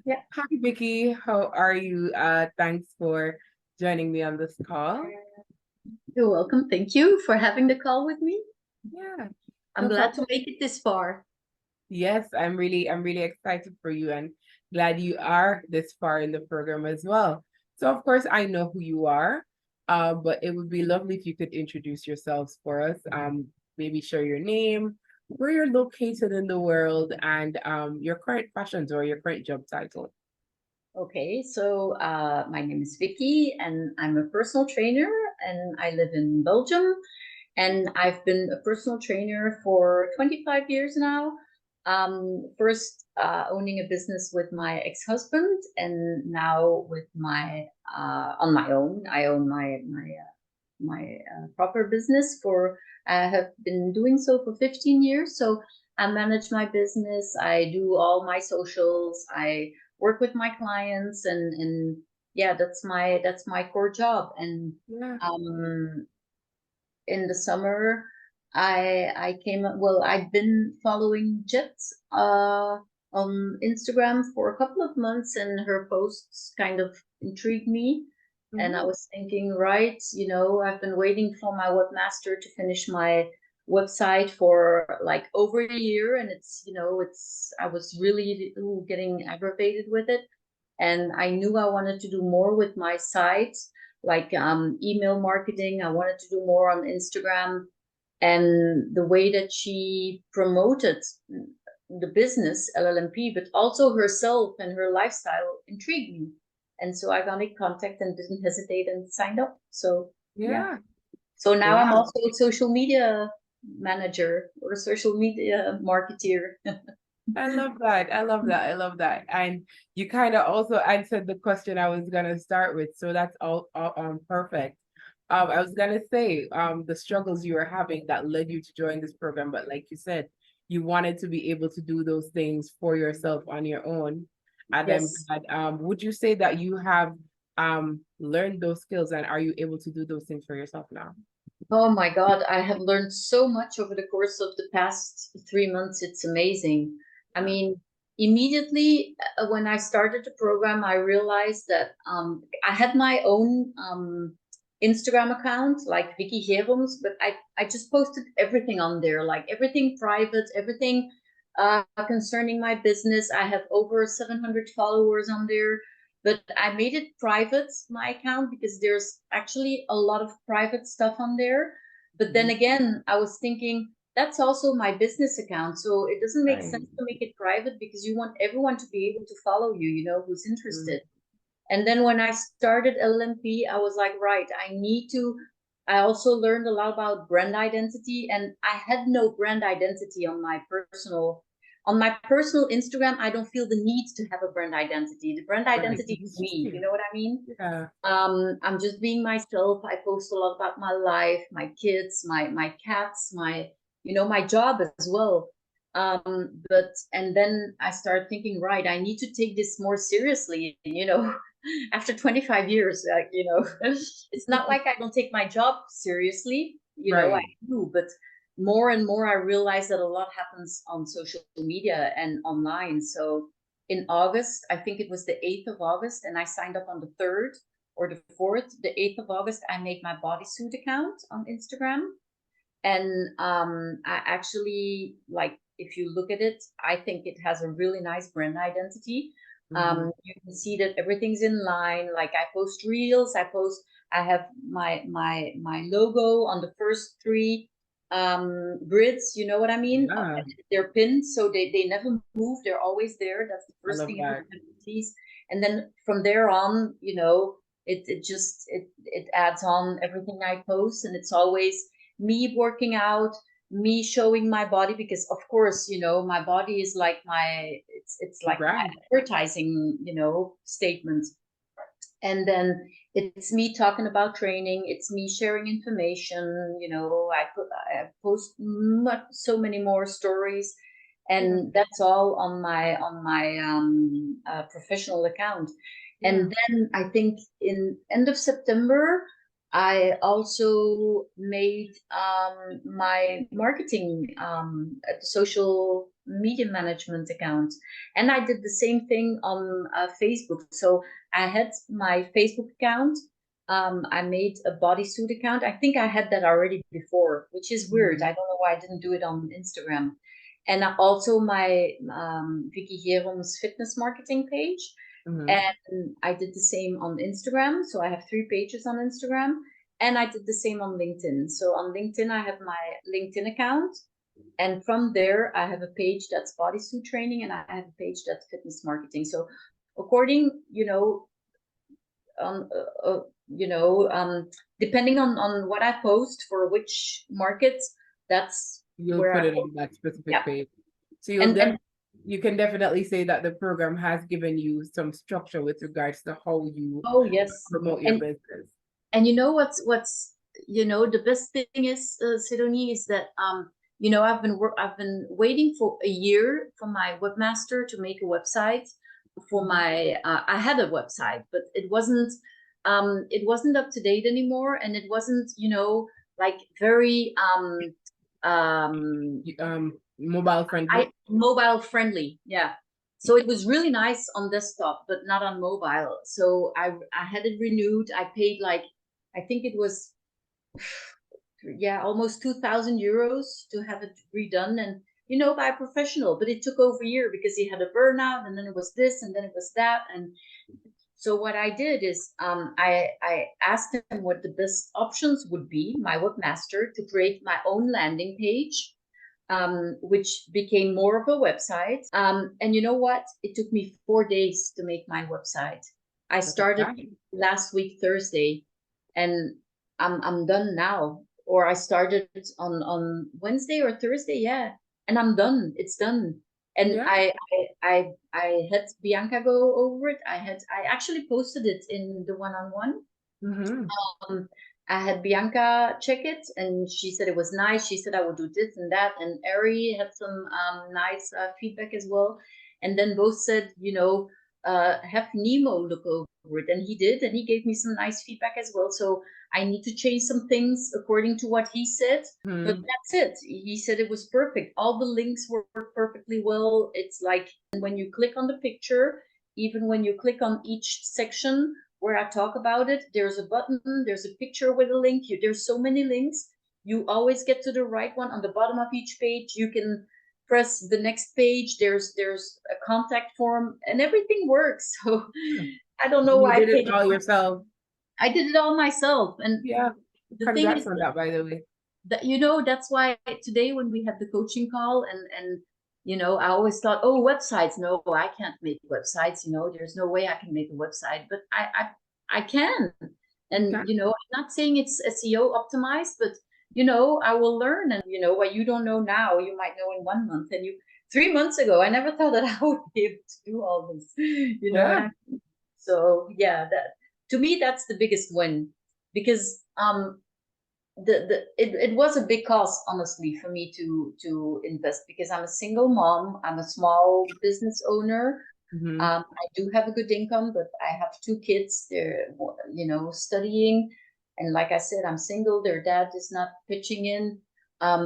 Yeah. Hi, Vicky. How are you? Thanks for joining me on this call. You're welcome. Thank you for having the call with me. Yeah, I'm no glad to problem. make it this far. Yes, I'm really excited for you and glad you are this far in the program as well. So, of course, I know who you are, but it would be lovely if you could introduce yourselves for us. Maybe share your name, where you're located in the world, and your current passions or your current job title. Okay, so my name is Vicky and I'm a personal trainer and I live in Belgium. And I've been a personal trainer for 25 years now. First, owning a business with my ex-husband, and now with my on my own. I own my proper business for. I have been doing so for 15 years. So I manage my business. I do all my socials. I work with my clients, and yeah, that's my core job. And Yeah. um, in the summer I came well, I've been following Jet on Instagram for a couple of months, and her posts kind of intrigued me. And I Mhm. was thinking, right, I've been waiting for my webmaster to finish my website for like over a year, and it's I was really getting aggravated with it, and I knew I wanted to do more with my site, like email marketing. I wanted to do more on Instagram, and the way that she promoted the business LLMP, but also herself and her lifestyle intrigued me. And so I got in contact and didn't hesitate and signed up. So yeah. Yeah. So now I'm Wow. also a social media manager or a social media marketeer. I love that. I love that. I love that. And you kind of also answered the question I was gonna start with. So that's all perfect. I was gonna say the struggles you were having that led you to join this program, but like you said, you wanted to be able to do those things for yourself on your own. And I'm Yes. glad. Would you say that you have learned those skills and are you able to do those things for yourself now? Oh my God, I have learned so much over the course of the past 3 months. It's amazing. I Yeah. mean, immediately when I started the program, I realized that I had my own Instagram account, like 𝗙𝗵𝗶𝗶, but I just posted everything on there, like everything private, everything concerning my business. I have over 700 followers on there, but I made it private, my account, because there's actually a lot of private stuff on there. But then Mhm. again, I was thinking that's also my business account. So it doesn't make Right. sense to make it private because you want everyone to be able to follow you, who's Mm. interested. And then when I started LLMP, I was like, right, I also learned a lot about brand identity, and I had no brand identity on my personal Instagram. I don't feel the need to have a brand identity. The brand Right. identity It's is just me. You you. know what I mean? Yeah. I'm just being myself. I post a lot about my life, my kids, my cats, my job as well. But and then I started thinking, right, I need to take this more seriously. After 25 years, it's not like I don't take my job seriously. I Right. do, but more and more I realize that a lot happens on social media and online. So in August, I think it was the 8th of August, and I signed up on the 3rd or the 4th. The 8th of August, I made my bodysuit account on Instagram. And I actually, like, if you look at it, I think it has a really nice brand identity. Mhm. You can see that everything's in line. Like I post reels, I have my logo on the first three grids. You know what I mean? Yeah, They're pinned, so they never move. They're always there. That's the I first love thing that. everybody sees. And then from there on, it adds on everything I post, and it's always me working out, me showing my body, because of course, my body is like it's Your like my brand. advertising, statement. And then it's me talking about training, it's me sharing information. I post so many more stories, Yeah, and that's all on my professional account. yeah. And then I think in end of September, I also made my marketing social media management account. And I did the same thing on Facebook. So I had my Facebook account. I made a bodysuit account. I think I had that already before, which is weird. I don't know why I didn't do it on Instagram. And also my 𝗕𝗙𝗻𝗃𝗃𝗃 fitness marketing page. And I did the same on Instagram. So I have 3 pages on Instagram. And I did the same on LinkedIn. So on LinkedIn, I have my LinkedIn account. And from there, I have a page that's bodysuit training, and I have a page that's fitness marketing. So according, depending on what I post for which markets, that's you'll where put it on that specific page. So you can definitely say that the program has given you some structure with regards to how you promote your business. And you know what's the best thing is, Sidonie, is that I've been waiting for a year for my webmaster to make a website for my I had a website, but it wasn't up to date anymore, and it wasn't like very mobile friendly. Mobile friendly, yeah. So it was really nice on desktop, but not on mobile. So I had it renewed. I paid I think it was almost 2,000 euros to have it redone, and by a professional. But it took over a year because he had a burnout, and then it was this, and then it was that. And so what I did is I asked him what the best options would be, my webmaster, to create my own landing page, which became more of a website. And you know what? It took me 4 days to make my website. I started last week, Thursday, and I'm done now. Or I started on Wednesday or Thursday, and I'm done. It's done. And I had Bianca go over it. I actually posted it in the one-on-one. I had Bianca check it, and she said it was nice. She said I would do this and that, and 𝗟𝗽𝗲 had some nice feedback as well. And then both said, have Nemo look over it, and he did, and he gave me some nice feedback as well. So I need to change some things according to what he said, but that's it. He said it was perfect. All the links work perfectly well. It's like when you click on the picture, even when you click on each section where I talk about it, there's a button, there's a picture with a link. There's so many links. You always get to the right one on the bottom of each page. You can press the next page. There's a contact form, and everything works. So I don't know why you did it all yourself. I did it all myself. And the thing is on that, by the way, that that's why today when we had the coaching call, and I always thought, oh, websites, no, I can't make websites. There's no way I can make a website, but I can. And I'm not saying it's SEO optimized, but I will learn. And what you don't know now, you might know in 1 month. And 3 months ago, I never thought that I would be able to do all this. So that, to me, that's the biggest win, because it was a big cost, honestly, for me to invest, because I'm a single mom. I'm a small business owner. I do have a good income, but I have 2 kids. They're studying, and like I said, I'm single. Their dad is not pitching in.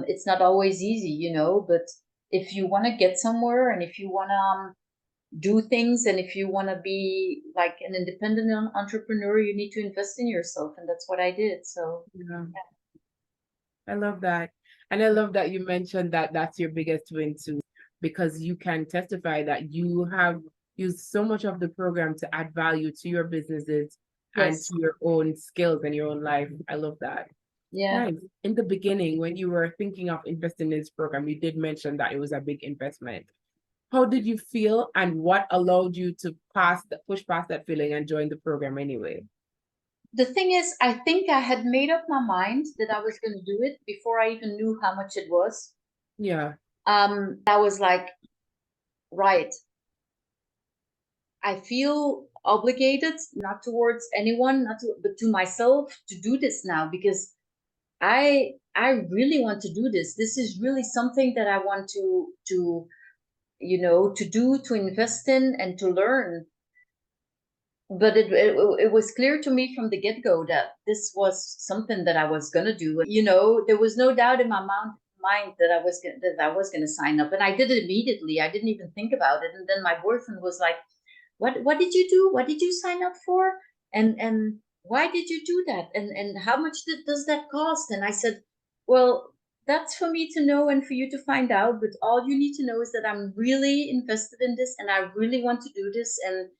It's not always easy, but if you want to get somewhere, and if you want to do things, and if you want to be like an independent entrepreneur, you need to invest in yourself, and that's what I did. So I love that. And I love that you mentioned that that's your biggest win too, because you can testify that you have used so much of the program to add value to your businesses and to your own skills and your own life. I love that. Nice. In the beginning, when you were thinking of investing in this program, you did mention that it was a big investment. How did you feel, and what allowed you to push past that feeling and join the program anyway? The thing is, I think I had made up my mind that I was going to do it before I even knew how much it was. I was like, right, I feel obligated, not towards anyone, but to myself, to do this now, because I really want to do this. This is really something that I want to do, to invest in and to learn. But it was clear to me from the get-go that this was something that I was gonna do. There was no doubt in my mind that I was gonna sign up, and I did it immediately. I didn't even think about it. And then my boyfriend was like, "What did you do? What did you sign up for? And why did you do that? And how much does that cost?" And I said, "Well, that's for me to know and for you to find out. But all you need to know is that I'm really invested in this, and I really want to do this. And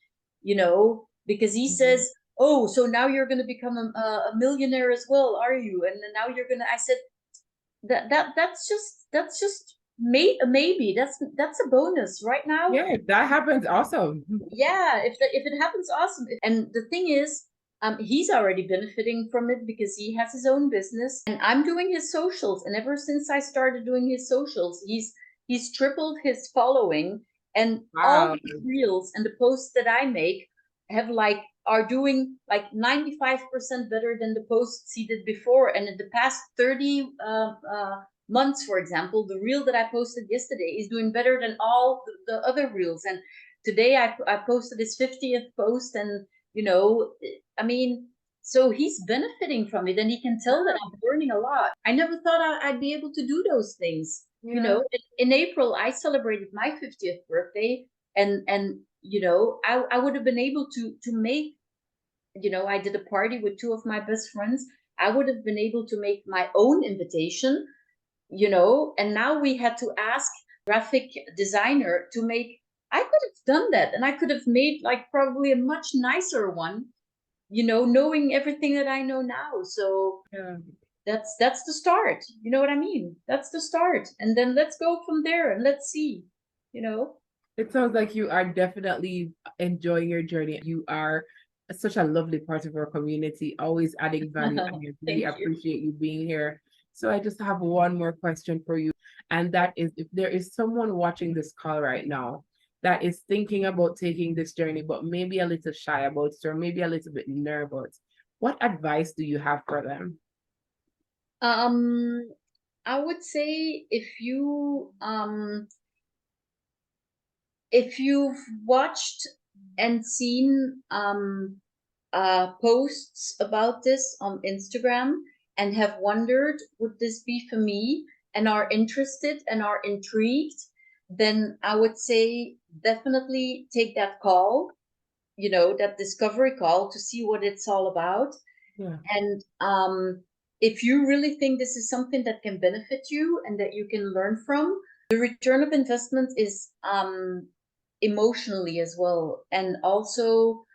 because he says." "Oh, so now you're going to become a millionaire as well, are you? And then now you're going to," I said, that's just maybe that's a bonus right now. Yeah, that happens also. Yeah, if it happens, awesome. And the thing is, he's already benefiting from it because he has his own business, and I'm doing his socials. And ever since I started doing his socials, he's tripled his following, and all Wow. his reels and the posts that I make are doing like 95% better than the posts he did before. And in the past 30 months, for example, the reel that I posted yesterday is doing better than all the other reels. And today I posted his 50th post, and I mean, so he's benefiting from it, and he can tell that I'm learning a lot. I never thought I'd be able to do those things. Yeah. In April I celebrated my 50th birthday, and I would have been able to make, I did a party with two of my best friends. I would have been able to make my own invitation, and now we had to ask graphic designer to make. I could have done that, and I could have made like probably a much nicer one, knowing everything that I know now. So Yeah. that's the start. You know what I mean? That's the start, and then let's go from there, and let's see. It sounds like you are definitely enjoying your journey. You are such a lovely part of our community, always adding value, and I really Thank you. appreciate you being here. So I just have one more question for you, and that is, if there is someone watching this call right now that is thinking about taking this journey, but maybe a little shy about it, or maybe a little bit nervous, what advice do you have for them? I would say if you've watched and seen posts about this on Instagram and have wondered, would this be for me, and are interested and are intrigued, then I would say definitely take that call, that discovery call, to see what it's all about. Yeah. And if you really think this is something that can benefit you and that you can learn from, the return of investment is emotionally as well, and also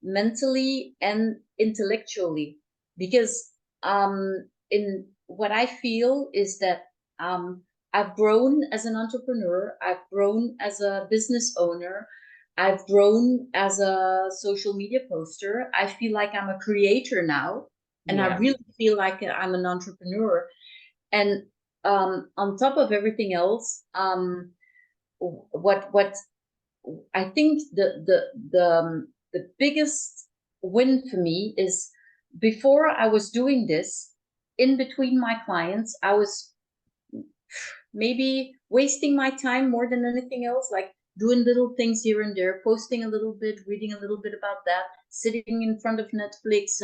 mentally and intellectually. Because in what I feel is that I've grown as an entrepreneur, I've grown as a business owner, I've grown as a social media poster. I feel like I'm a creator now, and I Yeah. really feel like I'm an entrepreneur. And on top of everything else, what I think the biggest win for me is, before I was doing this, in between my clients, I was maybe wasting my time more than anything else, like doing little things here and there, posting a little bit, reading a little bit about that, sitting in front of Netflix,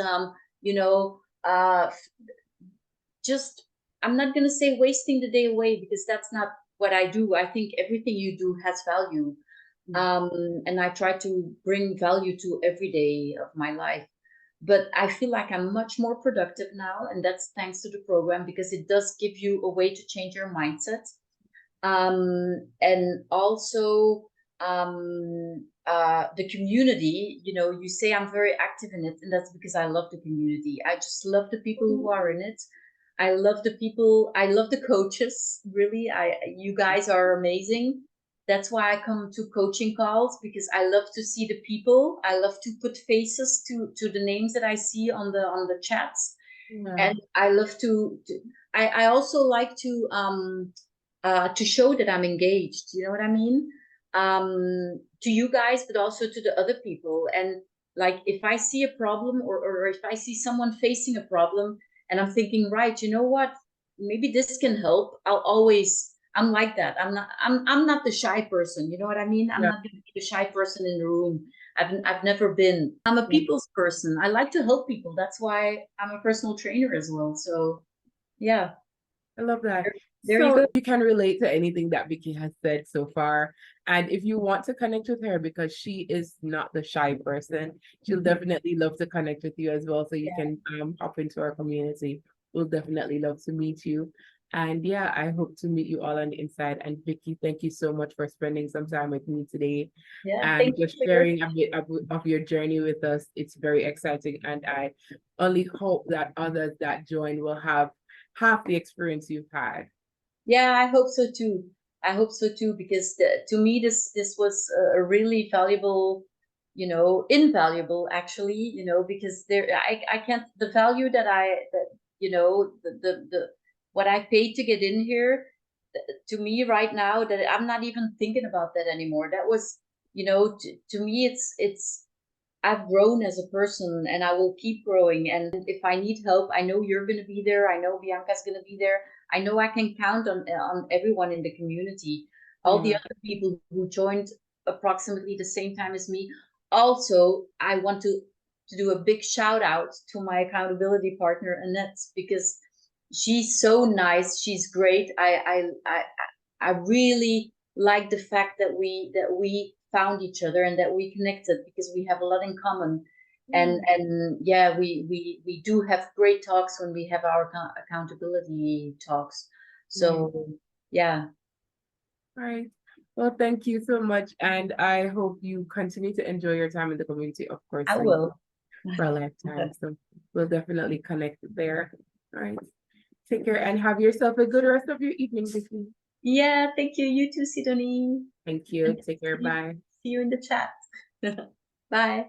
just, I'm not going to say wasting the day away, because that's not what I do. I think everything you do has value. And I try to bring value to every day of my life. But I feel like I'm much more productive now, and that's thanks to the program, because it does give you a way to change your mindset. And also the community, you say I'm very active in it, and that's because I love the community. I just love the people who are in it. I love the people. I love the coaches. Really, you guys are amazing. That's why I come to coaching calls, because I love to see the people. I love to put faces to the names that I see on the chats. Yeah. And I love I also like to show that I'm engaged. You know what I mean? To you guys, but also to the other people. And like, if I see a problem, or if I see someone facing a problem, and I'm thinking, right, you know what, maybe this can help, I'm like that. I'm not the shy person. You know what I mean? I'm Yeah. not going to be the shy person in the room. I've never been. I'm a people's person. I like to help people. That's why I'm a personal trainer as well. So Yeah. I love that. There you So go. you can relate to anything that Vicky has said so far. And if you want to connect with her, because she is not the shy person, she'll definitely love to connect with you as well. So you can hop into our community. We'll definitely love to meet you. And yeah, I hope to meet you all on the inside. And Vicky, thank you so much for spending some time with me today Yeah. and Thank you just for your sharing a bit of your journey with us. It's very exciting. And I only hope that others that join will have half the experience you've had. Yeah, I hope so too. I hope so too, because to me this was a really valuable, invaluable actually, because I can't, the value that the what I paid to get in here, to me right now, that I'm not even thinking about that anymore. That was, to me it's I've grown as a person and I will keep growing. And if I need help, I know you're going to be there. I know Bianca's going to be there. I know I can count on everyone in the community. All the Yeah. other people who joined approximately the same time as me. Also, I want to do a big shout out to my accountability partner, Annette, because she's so nice. She's great. I really like the fact that we found each other and that we connected, because we have a lot in common. And yeah, we do have great talks when we have our accountability talks. So yeah. All right. Well, thank you so much. And I hope you continue to enjoy your time in the community. Of course, I will. for a lifetime. So we'll definitely connect there. All right. Take care and have yourself a good rest of your evening, Vicky. Yeah, thank you. You too, Sidonie. Thank you. Take care. Bye. See you in the chat. Bye.